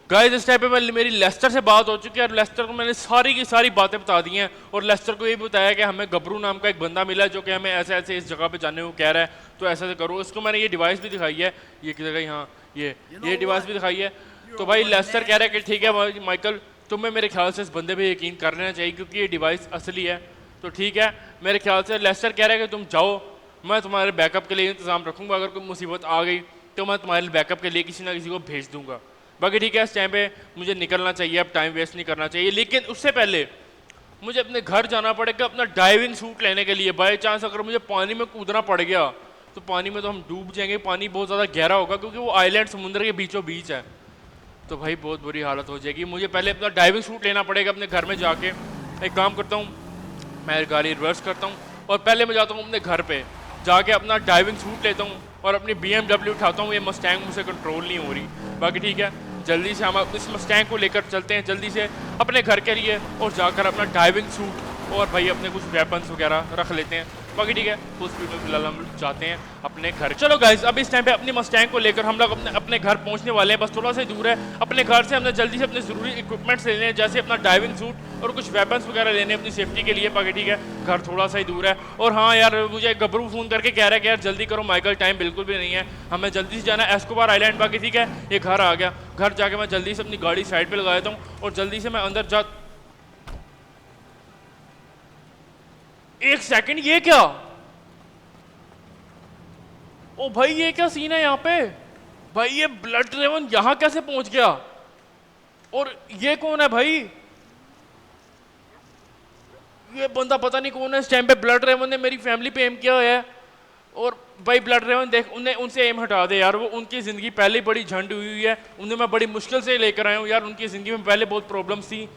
S1: गाइस। इस टाइम पे मेरी लेस्टर से बात हो चुकी है और लेस्टर को मैंने सारी की सारी बातें बता दी हैं। और लेस्टर को ये भी बताया कि हमें गबरू नाम का एक बंदा मिला है जो कि हमें ऐसे ऐसे इस जगह पे जाने को कह रहा है, तो ऐसे ऐसे करो। इसको मैंने ये डिवाइस भी दिखाई है, ये की जगह यहाँ ये डिवाइस भी दिखाई है। तो भाई लेस्टर कह रहा है कि ठीक है माइकल, तुम्हें मेरे ख्याल से इस बंदे पर यकीन कर लेना चाहिए क्योंकि ये डिवाइस असली है। तो ठीक है, मेरे ख्याल से लेस्टर कह रहा है कि तुम जाओ, मैं तुम्हारे बैकअप के लिए इंतजाम रखूँगा। अगर कोई मुसीबत आ गई तो मैं तुम्हारे बैकअप के लिए किसी ना किसी को भेज दूंगा। बाकी ठीक है, इस टाइम पे मुझे निकलना चाहिए, अब टाइम वेस्ट नहीं करना चाहिए। लेकिन उससे पहले मुझे अपने घर जाना पड़ेगा अपना डाइविंग सूट लेने के लिए। बाई चांस अगर मुझे पानी में कूदना पड़ गया तो पानी में तो हम डूब जाएंगे, पानी बहुत ज़्यादा गहरा होगा क्योंकि वो आइलैंड समुद्र के बीचों बीच है। तो भाई बहुत बुरी हालत हो जाएगी। मुझे पहले अपना डाइविंग सूट लेना पड़ेगा अपने घर में जाके। एक काम करता हूँ, मैं गाड़ी रिवर्स करता हूँ और पहले मैं जाता हूँ अपने घर पर, जाके अपना डाइविंग सूट लेता हूँ और अपनी BMW उठाता हूँ। ये मस्टैंग मुझसे कंट्रोल नहीं हो रही। बाकी ठीक है, जल्दी से हम इस मस्टैंग को लेकर चलते हैं जल्दी से अपने घर के लिए और जाकर अपना डाइविंग सूट और भाई अपने कुछ वेपन्स वगैरह रख लेते हैं। बाकी ठीक है, तो उस वीडियो में फिलहाल हम जाते हैं अपने घर। चलो गाइस, अब इस टाइम पे अपनी मस्टैंग को लेकर हम लोग अपने घर पहुंचने वाले हैं। बस थोड़ा सा दूर है। अपने घर से हमने जल्दी से अपने ज़रूरी इक्विपमेंट्स लेने हैं, जैसे अपना डाइविंग सूट और कुछ वेपन्स वगैरह लेने अपनी सेफ्टी के लिए। बाकी ठीक है, घर थोड़ा सा ही दूर है। और हाँ यार, मुझे गबरू फ़ोन करके कह रहा है कि यार जल्दी करो माइकल, टाइम बिल्कुल भी नहीं है, हमें जल्दी से जाना है एस्कोबार आइलैंड। बाकी ठीक है, ये घर आ गया। घर जाके मैं जल्दी से अपनी गाड़ी साइड पर लगा देता हूँ और जल्दी से मैं अंदर जा। एक सेकंड, ये क्या? ओ भाई, ये क्या सीन है यहाँ पे? भाई ये ब्लड ड्रेवन यहाँ कैसे पहुंच गया? और ये कौन है भाई? ये बंदा पता नहीं कौन है। इस टाइम पे ब्लड ड्रेवन ने मेरी फैमिली पे एम किया है। और भाई ब्लड ड्रेवन देख, उनसे एम हटा दे यार। वो उनकी ज़िंदगी पहले ही बड़ी झंड हुई है, उन्हें मैं बड़ी मुश्किल से लेकर आया हूँ यार। उनकी ज़िंदगी में पहले बहुत प्रॉब्लम्स थी,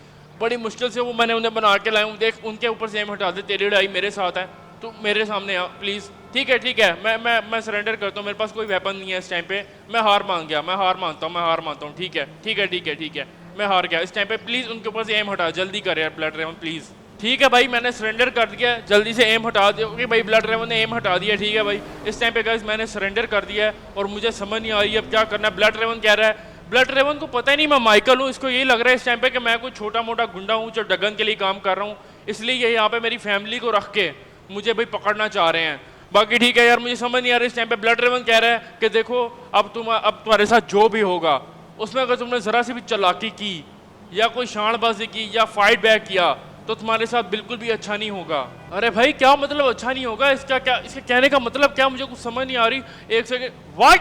S1: बड़ी मुश्किल से वो मैंने उन्हें बना के लाया हूँ। देख, उनके ऊपर से एम हटा दे। तेरी लड़ाई मेरे साथ है, तो मेरे सामने आ प्लीज़। ठीक है, मैं सरेंडर करता हूँ। मेरे पास कोई वेपन नहीं है इस टाइम पे। मैं हार मान गया, मैं हार मानता हूँ। ठीक है, मैं हार गया इस टाइम पे। प्लीज़ उनके ऊपर से एम हटा, जल्दी कर यार ब्लड ड्रेवन प्लीज़। ठीक है भाई, मैंने सरेंडर कर दिया, जल्दी से एम हटा दिया। ओके भाई, ब्लड ड्रेवन ने एम हटा दिया। ठीक है भाई, इस टाइम पे गाइस मैंने सरेंडर कर दिया है और मुझे समझ नहीं आ रही अब क्या करना है। ब्लड ड्रेवन कह रहा है, ब्लड ड्रेवन को पता ही नहीं मैं माइकल हूँ। इसको यही लग रहा है इस टाइम पे कि मैं कोई छोटा मोटा गुंडा हूँ जो डगन के लिए काम कर रहा हूँ, इसलिए ये यहाँ पे मेरी फैमिली को रख के मुझे भाई पकड़ना चाह रहे हैं। बाकी ठीक है यार, मुझे समझ नहीं आ रहा इस टाइम पे। ब्लड ड्रेवन कह रहा है कि देखो अब तुम्हारे साथ जो भी होगा उसमें अगर तुमने ज़रा सी भी चालाकी की या कोई शानबाजी की या फाइट बैक किया तो तुम्हारे साथ बिल्कुल भी अच्छा नहीं होगा। अरे भाई क्या मतलब अच्छा नहीं होगा? इसका क्या, इसके कहने का मतलब क्या? मुझे कुछ समझ नहीं आ रही। एक सेकेंड, व्हाट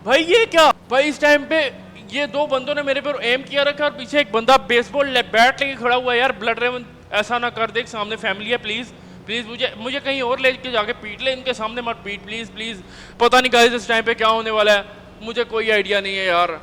S1: भाई ये क्या? भाई इस टाइम पे ये 2 बंदों ने मेरे पर एम किया रखा और पीछे एक बंदा बेसबॉल बैट लेके खड़ा हुआ है। यार ब्लड ड्रेवन ऐसा ना कर, देख सामने फैमिली है, प्लीज़ मुझे कहीं और लेके जाके पीट ले, इनके सामने मत पीट प्लीज़। पता नहीं गाइस इस टाइम पे क्या होने वाला है, मुझे कोई आइडिया नहीं है यार।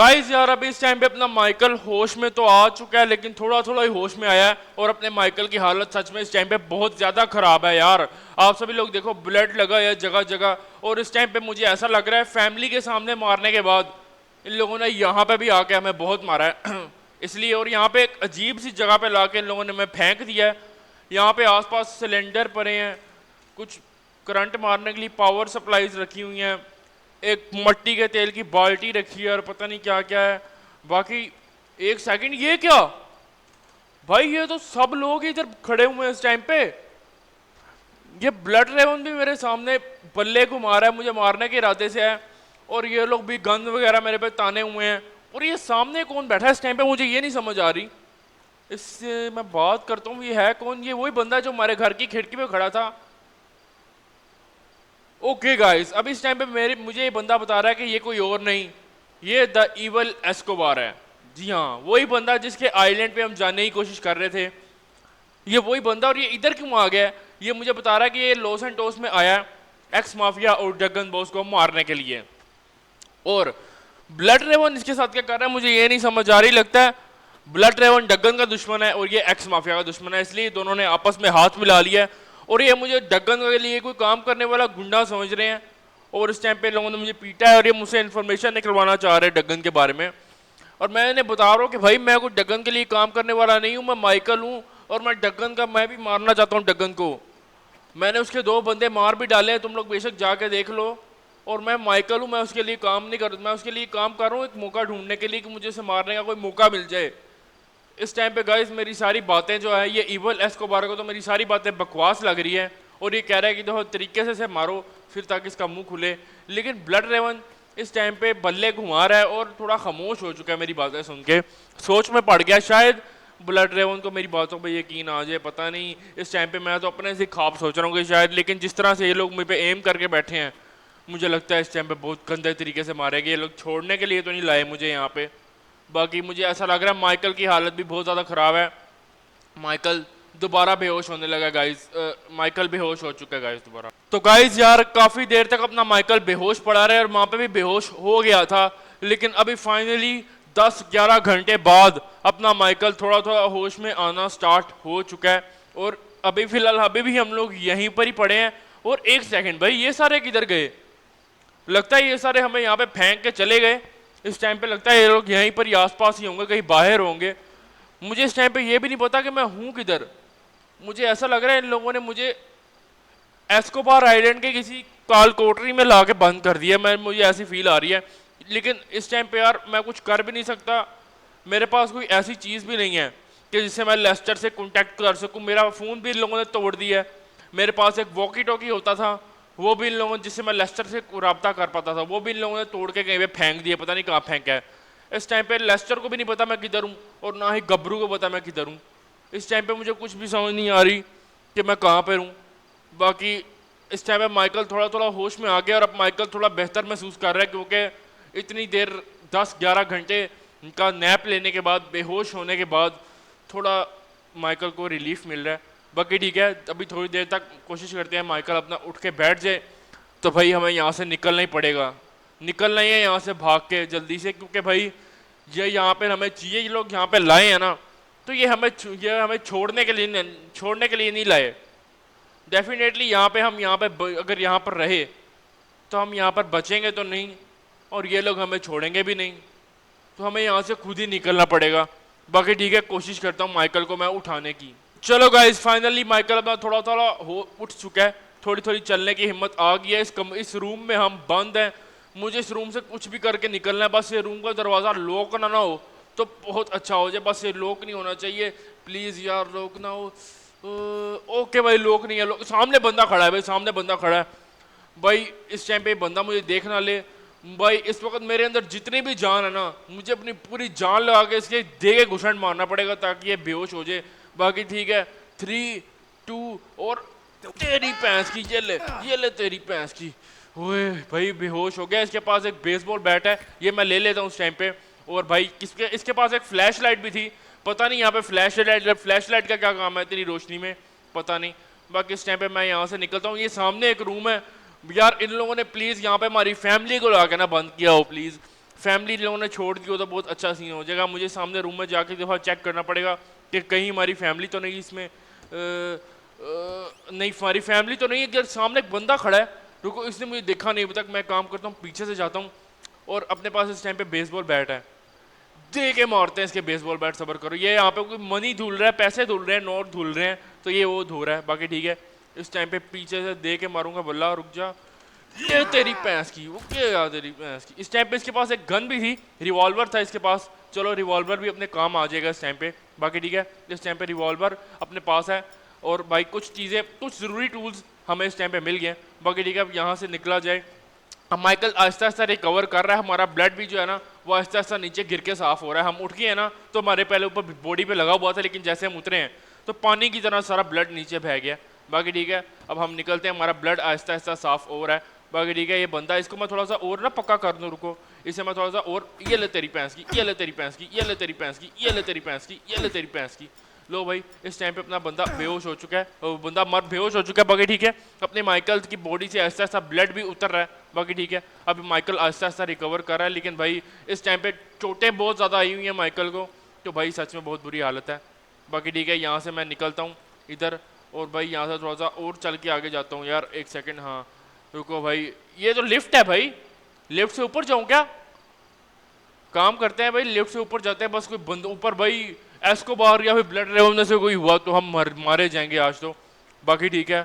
S1: गाइस यार अभी इस टाइम पे अपना माइकल होश में तो आ चुका है, लेकिन थोड़ा थोड़ा ही होश में आया है। और अपने माइकल की हालत सच में इस टाइम पे बहुत ज़्यादा ख़राब है यार। आप सभी लोग देखो, ब्लड लगा है जगह जगह। और इस टाइम पे मुझे ऐसा लग रहा है फैमिली के सामने मारने के बाद इन लोगों ने यहाँ पे भी आके हमें बहुत मारा है इसलिए। और यहाँ पे एक अजीब सी जगह पे ला के इन लोगों ने हमें फेंक दिया है। यहाँ पे आसपास सिलेंडर पड़े हैं, कुछ करंट मारने के लिए पावर सप्लाईज रखी हुई हैं, एक मट्टी के तेल की बाल्टी रखी है और पता नहीं क्या क्या है। बाकी एक सेकंड, ये क्या भाई, ये तो सब लोग इधर खड़े हुए हैं इस टाइम पे। ये ब्लड रेवन भी मेरे सामने बल्ले घुमा रहा है, मुझे मारने के इरादे से है। और ये लोग भी गन वगैरह मेरे पे ताने हुए हैं। और ये सामने कौन बैठा है इस टाइम पे, मुझे ये नहीं समझ आ रही। इससे मैं बात करता हूँ, ये है कौन? ये वही बंदा जो हमारे घर की खिड़की पे खड़ा था। ओके गाइस, अब इस टाइम पे मुझे ये बंदा बता रहा है कि ये कोई और नहीं, ये द इवल एस्कोबार है। जी हाँ, वही बंदा जिसके आइलैंड पे हम जाने की कोशिश कर रहे थे, ये वही बंदा। और ये इधर क्यों आ गया है? ये मुझे बता रहा है कि ये लॉस एंटोस में आया है एक्स माफिया और डगन बॉस को मारने के लिए। और ब्लड रेवन इसके साथ क्या कर रहा है मुझे ये नहीं समझ आ रही। लगता है ब्लड रेवन डगन का दुश्मन है और ये एक्स माफिया का दुश्मन है, इसलिए दोनों ने आपस में हाथ मिला लिया है। और ये मुझे डगन के लिए कोई काम करने वाला गुंडा समझ रहे हैं। और इस टाइम पे लोगों ने मुझे पीटा है और ये मुझसे इन्फॉर्मेशन निकलवाना चाह रहे हैं डगन के बारे में। और मैं इन्हें बता रहा हूँ कि भाई मैं कोई डगन के लिए काम करने वाला नहीं हूँ, मैं माइकल हूँ और मैं भी मारना चाहता हूँ डगन को। मैंने उसके 2 बंदे मार भी डाले हैं, तुम लोग बेशक जाके देख लो। और मैं माइकल हूँ, मैं उसके लिए काम नहीं कर मैं उसके लिए काम कर रहा हूँ एक मौका ढूंढने के लिए कि मुझे उसे मारने का कोई मौका मिल जाए। इस टाइम पे गाइस मेरी सारी बातें जो है, ये इवल एस्कोबार को तो मेरी सारी बातें बकवास लग रही है। और ये कह रहा है कि देखो तरीके से मारो फिर ताकि इसका मुंह खुले। लेकिन ब्लड रेवन इस टाइम पे बल्ले घुमा रहा है और थोड़ा खामोश हो चुका है मेरी बातें सुन के। सोच में पड़ गया, शायद ब्लड रेवन को मेरी बातों पे यकीन आ जाए, पता नहीं। इस टाइम पे मैं तो अपने से ख्वाब सोच रहा हूँ कि शायद, लेकिन जिस तरह से ये लोग मुझे पे एम करके बैठे हैं, मुझे लगता है इस टाइम पे बहुत गंदे तरीके से मारेंगे। ये लोग छोड़ने के लिए तो नहीं लाए मुझे यहाँ पे। बाकी मुझे ऐसा लग रहा है माइकल की हालत भी बहुत ज़्यादा ख़राब है। माइकल दोबारा बेहोश होने लगा गाइस। माइकल बेहोश हो चुका है गाइस दोबारा। तो गाइस यार काफ़ी देर तक अपना माइकल बेहोश पड़ा रहा है और वहाँ पे भी बेहोश हो गया था। लेकिन अभी फाइनली 10-11 घंटे बाद अपना माइकल थोड़ा थोड़ा होश में आना स्टार्ट हो चुका है। और अभी फ़िलहाल अभी भी हम लोग यहीं पर ही पड़े हैं। और एक सेकंड भाई, ये सारे किधर गए? लगता है ये सारे हमें यहाँ पे फेंक के चले गए। इस टाइम पे लगता है ये लोग यहीं पर ही आसपास ही होंगे, कहीं बाहर होंगे। मुझे इस टाइम पे ये भी नहीं पता कि मैं हूँ किधर। मुझे ऐसा लग रहा है इन लोगों ने मुझे एस्कोबार आइलैंड के किसी काल कोठरी में ला के बंद कर दिया। मुझे ऐसी फील आ रही है। लेकिन इस टाइम पे यार मैं कुछ कर भी नहीं सकता। मेरे पास कोई ऐसी चीज़ भी नहीं है कि जिससे मैं लेस्टर से कॉन्टैक्ट कर सकूँ। मेरा फ़ोन भी इन लोगों ने तोड़ दिया है। मेरे पास एक वॉकी टॉकी होता था, वो भी इन लोगों जिससे मैं लेस्टर से रब्ता कर पाता था, वो भी इन लोगों ने तोड़ के कहीं पे फेंक दिया। पता नहीं कहाँ फेंका है। इस टाइम पे लेस्टर को भी नहीं पता मैं किधर हूँ और ना ही गब्रू को पता मैं किधर हूँ। इस टाइम पे मुझे कुछ भी समझ नहीं आ रही कि मैं कहाँ पर हूँ। बाकी इस टाइम पे माइकल थोड़ा थोड़ा होश में आ गया और अब माइकल थोड़ा बेहतर महसूस कर रहा है, क्योंकि इतनी देर 10-11 घंटे का नैप लेने के बाद, बेहोश होने के बाद थोड़ा माइकल को रिलीफ मिल रहा है। बाकी ठीक है, अभी थोड़ी देर तक कोशिश करते हैं माइकल अपना उठ के बैठ जाए। तो भाई हमें यहाँ से निकलना ही पड़ेगा, निकलना ही है यहाँ से भाग के जल्दी से। क्योंकि भाई ये यहाँ पे हमें चाहिए, ये लोग यहाँ पे लाए हैं ना, तो ये हमें छोड़ने के लिए नहीं लाए। डेफिनेटली यहाँ पे हम अगर यहाँ पर रहे तो हम यहाँ पर बचेंगे तो नहीं, और ये लोग हमें छोड़ेंगे भी नहीं। तो हमें यहाँ से खुद ही निकलना पड़ेगा। बाकी ठीक है, कोशिश करता हूँ माइकल को मैं उठाने की। चलो गाइस, फाइनली माइकल अपना थोड़ा थोड़ा उठ चुका है, थोड़ी थोड़ी चलने की हिम्मत आ गई है। इस रूम में हम बंद हैं। मुझे इस रूम से कुछ भी करके निकलना है। बस ये रूम का दरवाज़ा लॉक ना हो तो बहुत अच्छा हो जाए। बस ये लॉक नहीं होना चाहिए, प्लीज़ यार, लॉक ना हो। ओके भाई, लॉक नहीं है। सामने बंदा खड़ा है भाई, सामने बंदा खड़ा है भाई। इस टाइम पे बंदा मुझे देख ना ले भाई। इस वक्त मेरे अंदर जितनी भी जान है ना, मुझे अपनी पूरी जान लगा के इसके दे के घुसंड मारना पड़ेगा ताकि ये बेहोश हो जाए। बाकी ठीक है, 3, 2 और तेरी भैंस की, ये ले तेरी भैंस की। ओए भाई बेहोश हो गया। इसके पास एक बेसबॉल बैट है, ये मैं ले लेता हूँ उस टाइम पे। और भाई इसके पास एक फ्लैश लाइट भी थी। पता नहीं यहाँ पे फ्लैश लाइट का क्या काम है इतनी रोशनी में, पता नहीं। बाकी इस टाइम पे मैं यहाँ से निकलता हूँ। ये सामने एक रूम है यार। इन लोगों ने प्लीज़ यहाँ पे हमारी फैमिली को ला के ना बंद किया हो प्लीज़। फैमिली लोगों ने छोड़ दी हो तो बहुत अच्छा सीन हो जाएगा। मुझे सामने रूम में जाके दफ़ा चेक करना पड़ेगा कि कहीं हमारी फैमिली तो नहीं इसमें नहीं, हमारी फैमिली तो नहीं है। अगर सामने एक बंदा खड़ा है, रुको, इसने मुझे देखा नहीं अभी तक। मैं काम करता हूँ, पीछे से जाता हूँ और अपने पास इस टाइम पे बेसबॉल बैट है, दे के मारते हैं इसके बेसबॉल बैट। सबर करो, ये यहाँ पे कोई मनी धुल रहा है, पैसे धुल रहे हैं, नोट धुल रहे हैं, तो ये वो धो रहा है। बाकी ठीक है, इस टाइम पे पीछे से दे के मारूंगा। बल्ला रुक जा, ये तेरी भैंस की, वो क्या तेरी भैंस की। इस टाइम पे इसके पास एक गन भी थी, रिवॉल्वर था इसके पास। चलो रिवॉल्वर भी अपने काम आ जाएगा इस टाइम पे। बाकी ठीक है, इस टाइम पे रिवॉल्वर अपने पास है और भाई कुछ चीज़ें, कुछ ज़रूरी टूल्स हमें इस टाइम पे मिल गए। बाकी ठीक है, अब यहाँ से निकला जाए। अब माइकल आहिस्ता आहिस्ता रिकवर कर रहा है। हमारा ब्लड भी जो है ना वो आहिस्ता आहिस्ता नीचे गिर के साफ हो रहा है। हम उठ गए हैं ना, तो हमारे पहले ऊपर बॉडी पे लगा हुआ था, लेकिन जैसे हम उतरे हैं तो पानी की तरह सारा ब्लड नीचे बह गया। बाकी ठीक है, अब हम निकलते हैं, हमारा ब्लड आहिस्ता आहिस्ता साफ हो रहा है। बाकी ठीक है, ये बंदा, इसको मैं थोड़ा सा और ना पक्का कर दूँ, रुको, इसे मैं थोड़ा सा और, ये ले तेरी भैंस की, ये ले तेरी भैंस की, ये ले तेरी भैंस की, ये ले तेरी भैंस की, ये ले तेरी भैंस की। लो भाई, इस टाइम पे अपना बंदा बेहोश हो चुका है, बंदा मर बेहोश हो चुका है। बाकी ठीक है, अपने माइकल की बॉडी से आहिस्ता आहिस्ता ब्लड भी उतर रहा है। बाकी ठीक है, अभी माइकल आहिस्ता आहिस्ता रिकवर कर रहा है, लेकिन भाई इस टाइम पे चोटें बहुत ज़्यादा आई हुई हैं माइकल को, तो भाई सच में बहुत बुरी हालत है। बाकी ठीक है, यहाँ से मैं निकलता हूँ इधर, और भाई यहाँ से थोड़ा सा और चल के आगे जाता हूँ। यार एक सेकेंड, हाँ रुको भाई, ये तो लिफ्ट है भाई, लिफ्ट से ऊपर जाऊँ क्या? काम करते हैं भाई, लिफ्ट से ऊपर जाते हैं। बस कोई बंद ऊपर भाई एस्कोबार या फिर ब्लड रेवलने से कोई हुआ तो हम मारे जाएंगे आज तो। बाकी ठीक है,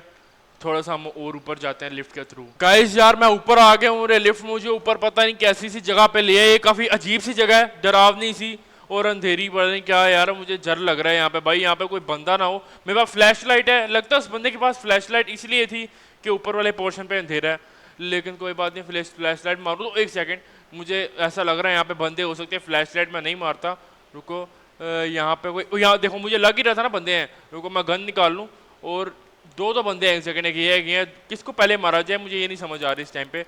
S1: थोड़ा सा हम और ऊपर जाते हैं लिफ्ट के थ्रू। गाइस यार मैं ऊपर आ गया हूँ, लिफ्ट मुझे ऊपर पता नहीं कैसी सी जगह पे ले है। ये काफ़ी अजीब सी जगह है, डरावनी सी और अंधेरी, पता नहीं क्या है यार, मुझे डर लग रहा है यहाँ पे। भाई यहाँ पे कोई बंदा ना हो। मेरे पास फ्लैश लाइट है, लगता है उस बंदे के पास फ्लैश लाइट इसलिए थी कि ऊपर वाले पोर्शन पे अंधेरा है, लेकिन कोई बात नहीं, फ्लैश लाइट मारूँ तो एक सेकेंड, मुझे ऐसा लग रहा है यहाँ पे बंदे हो सकते हैं। फ्लैश लाइट मैं नहीं मारता, रुको, यहाँ पे कोई, यहाँ देखो मुझे लग ही रहा था ना बंदे हैं। रुको मैं गन निकाल लूँ, और दो बंदे हैं, एक सेकेंड, एक ये है, किसको पहले मारा जाए मुझे ये नहीं समझ आ रही इस टाइम पे।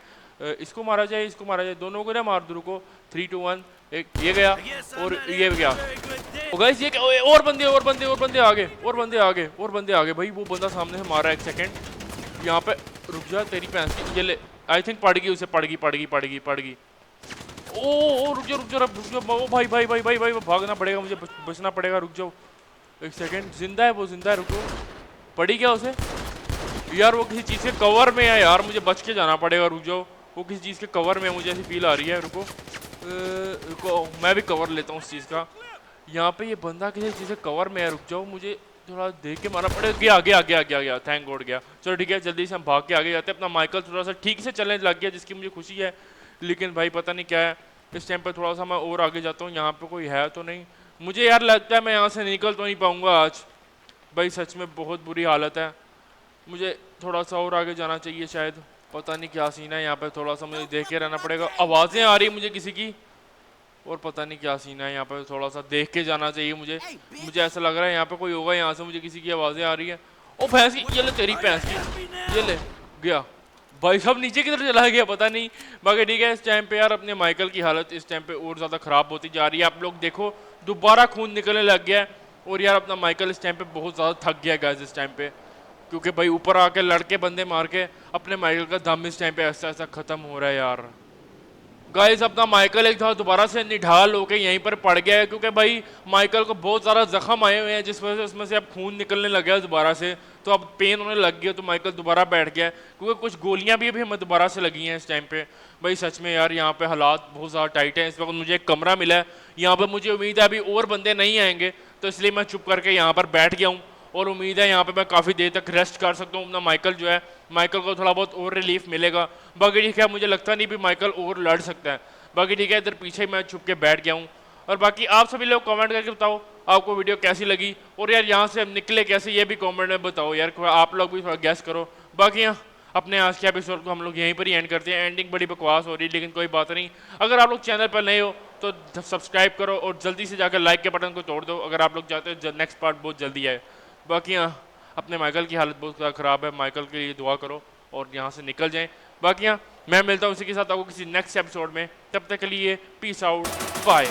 S1: इसको मारा जाए, इसको मारा जाए, दोनों को ना मार दो। रुको 3 2 1, एक ये गया और ये गया। गाइस ये क्या, और बंदे आगे, और बंदे आगे भाई। वो बंदा सामने से मारा, एक सेकेंड यहाँ पे, रुक जा तेरी भैंस की, ये ले, आई थिंक पड़ गई उसे, पड़ गई। ओ रुक जाओ ओ भाई, भागना पड़ेगा मुझे, बचना पड़ेगा, रुक जाओ एक सेकेंड। जिंदा है वो, जिंदा है, रुको, पड़ी क्या उसे? यार वो किसी चीज़ के कवर में है यार, मुझे बच के जाना पड़ेगा, रुक जाओ, वो किसी चीज़ के कवर में, मुझे ऐसी फील आ रही है। रुको मैं भी कवर लेता हूँ उस चीज़ का। यहाँ पे ये बंदा किसी चीज़ के कवर में है, रुक जाओ, मुझे थोड़ा देख के मारना पड़ेगा। गया, थैंक गॉड गया। चलो ठीक है, जल्दी से हम भाग के आगे जाते हैं। अपना माइकल थोड़ा सा ठीक से चलने लग गया, जिसकी मुझे खुशी है, लेकिन भाई पता नहीं क्या है। इस टाइम पर थोड़ा सा मैं और आगे जाता हूँ, यहाँ पे कोई है तो नहीं। मुझे यार लगता है मैं यहाँ से निकल तो नहीं पाऊँगा आज, भाई सच में बहुत बुरी हालत है। मुझे थोड़ा सा और आगे जाना चाहिए शायद, पता नहीं क्या सीन है यहाँ पे, थोड़ा सा मुझे देख के रहना पड़ेगा। आवाज़ें आ रही मुझे किसी की, और पता नहीं क्या सीन है यहाँ पे, थोड़ा सा देख के जाना चाहिए मुझे ऐसा लग रहा है यहाँ पे कोई होगा। यहाँ से मुझे किसी की आवाज़ें आ रही है। ओ भैंस की, ये ले तेरी भैंस की, ये ले गया भाई, सब नीचे की तरफ चला गया, पता नहीं। बाकी ठीक है, इस टाइम पे यार अपने माइकल की हालत इस टाइम पे और ज़्यादा ख़राब होती जा रही है। आप लोग देखो, दोबारा खून निकलने लग गया है, और यार अपना माइकल इस टाइम पे बहुत ज़्यादा थक गया गाइस इस टाइम पे, क्योंकि भाई ऊपर आके लड़के बंदे मार के अपने माइकल का दम इस टाइम पे ऐसा ऐसा ख़त्म हो रहा है यार। गाइस अपना माइकल एक दफ़ा दोबारा से निढाल होके यहीं पर पड़ गया है, क्योंकि भाई माइकल को बहुत ज़्यादा जख्म आए हुए हैं, जिस वजह से उसमें से अब खून निकलने लग गया दोबारा से, तो अब पेन होने लग गया, तो माइकल दोबारा बैठ गया है, क्योंकि कुछ गोलियां भी अभी हमें दोबारा से लगी हैं इस टाइम पे। भाई सच में यार यहाँ पे हालात बहुत ज़्यादा टाइट है। इस वक्त मुझे एक कमरा मिला है, यहाँ पर मुझे उम्मीद है अभी और बंदे नहीं आएंगे, तो इसलिए मैं चुप करके यहाँ पर बैठ गया हूँ, और उम्मीद है यहाँ पे मैं काफ़ी देर तक रेस्ट कर सकता हूँ। अपना माइकल जो है, माइकल को थोड़ा बहुत और रिलीफ मिलेगा। बाकी ठीक है, मुझे लगता नहीं भी माइकल और लड़ सकता है। बाकी ठीक है, इधर पीछे मैं छुप के बैठ गया हूँ। और बाकी आप सभी लोग कमेंट करके बताओ आपको वीडियो कैसी लगी, और यार यहाँ से हम निकले कैसे, ये भी कमेंट में बताओ यार, आप लोग भी थोड़ा गैस करो। बाकी अपने आज के एपिसोड को हम लोग यहीं पर ही एंड करते हैं। एंडिंग बड़ी बकवास हो रही है, लेकिन कोई बात नहीं। अगर आप लोग चैनल पर नए हो तो सब्सक्राइब करो, और जल्दी से जाकर लाइक के बटन को तोड़ दो अगर आप लोग चाहते हो नेक्स्ट पार्ट बहुत जल्दी आए। बाकी अपने माइकल की हालत बहुत ज़्यादा ख़राब है, माइकल के लिए दुआ करो और यहाँ से निकल जाएं। बाकी मैं मिलता हूँ इसी के साथ आपको किसी नेक्स्ट एपिसोड में, तब तक के लिए पीस आउट, बाय।